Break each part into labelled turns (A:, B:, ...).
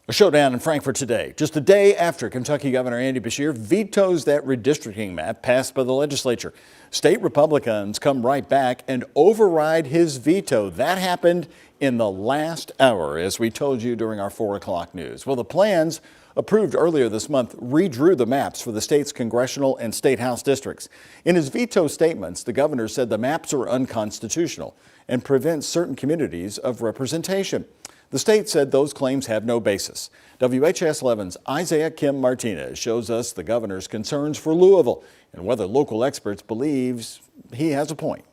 A: A showdown in Frankfort today, just a day after Kentucky Governor Andy Beshear vetoes that redistricting map passed by the legislature. State Republicans come right back and override his veto. That happened in the last hour, as we told you during our 4 o'clock news. Well, the plans approved earlier this month redrew the maps for the state's congressional and state house districts. In his veto statements, the governor said the maps are unconstitutional and prevent certain communities of representation. The state said those claims have no basis. WHAS 11's Isaiah Kim Martinez shows us the governor's concerns for Louisville and whether local experts believes he has a point.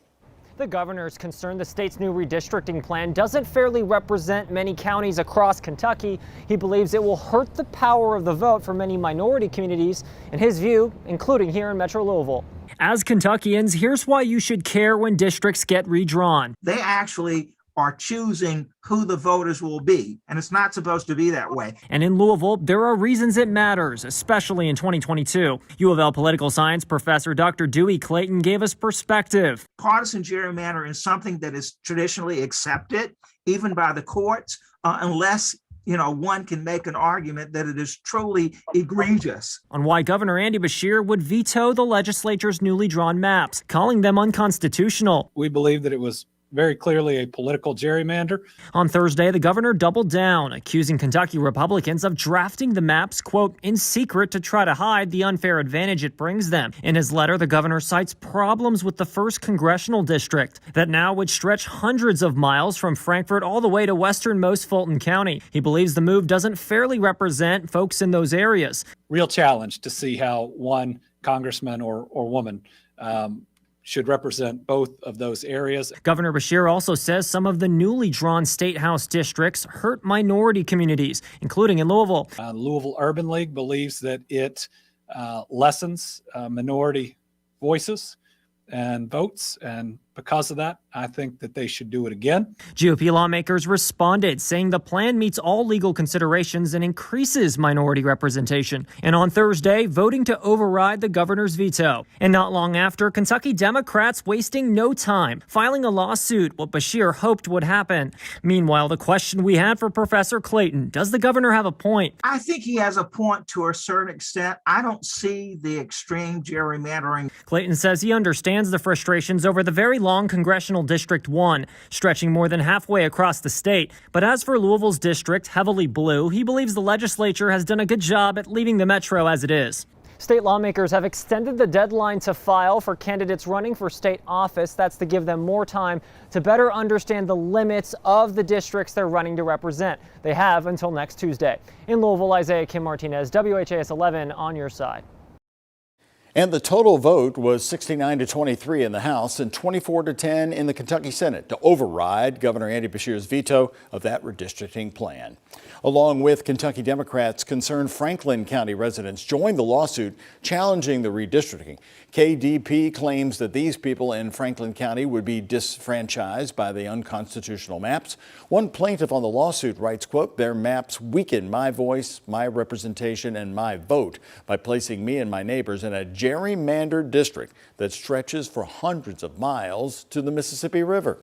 B: The governor is concerned the state's new redistricting plan doesn't fairly represent many counties across Kentucky. He believes it will hurt the power of the vote for many minority communities, in his view, including here in Metro Louisville. As Kentuckians, here's why you should care when districts get redrawn.
C: They actually are choosing who the voters will be, and it's not supposed to be that way.
B: And in Louisville, there are reasons it matters, especially in 2022. U of L political science professor Dr. Dewey Clayton gave us perspective.
C: Partisan gerrymandering is something that is traditionally accepted, even by the courts, unless one can make an argument that it is truly egregious.
B: On why Governor Andy Beshear would veto the legislature's newly drawn maps, calling them unconstitutional.
D: We believe that it was very clearly a political gerrymander.
B: On Thursday, the governor doubled down, accusing Kentucky Republicans of drafting the maps, quote, in secret to try to hide the unfair advantage it brings them. In his letter, the governor cites problems with the 1st congressional district that now would stretch hundreds of miles from Frankfort all the way to westernmost Fulton County. He believes the move doesn't fairly represent folks in those areas.
D: Real challenge to see how one congressman or woman should represent both of those areas.
B: Governor Beshear also says some of the newly drawn state house districts hurt minority communities, including in Louisville.
D: Louisville Urban League believes that it lessens minority voices and votes, and because of that, I think that they should do it again.
B: GOP lawmakers responded, saying the plan meets all legal considerations and increases minority representation. And on Thursday, voting to override the governor's veto. And not long after, Kentucky Democrats wasting no time, filing a lawsuit, what Beshear hoped would happen. Meanwhile, the question we had for Professor Clayton, does the governor have a point?
C: I think he has a point to a certain extent. I don't see the extreme gerrymandering.
B: Clayton says he understands the frustrations over the very long Congressional District 1, stretching more than halfway across the state. But as for Louisville's district, heavily blue, he believes the legislature has done a good job at leaving the metro as it is. State lawmakers have extended the deadline to file for candidates running for state office. That's to give them more time to better understand the limits of the districts they're running to represent. They have until next Tuesday. In Louisville, Isaiah Kim Martinez, WHAS 11 on your side.
A: And the total vote was 69-23 in the House and 24-10 in the Kentucky Senate to override Governor Andy Beshear's veto of that redistricting plan. Along with Kentucky Democrats, concerned Franklin County residents joined the lawsuit challenging the redistricting. KDP claims that these people in Franklin County would be disfranchised by the unconstitutional maps. One plaintiff on the lawsuit writes, quote, their maps weaken my voice, my representation, and my vote by placing me and my neighbors in a gerrymandered district that stretches for hundreds of miles to the Mississippi River.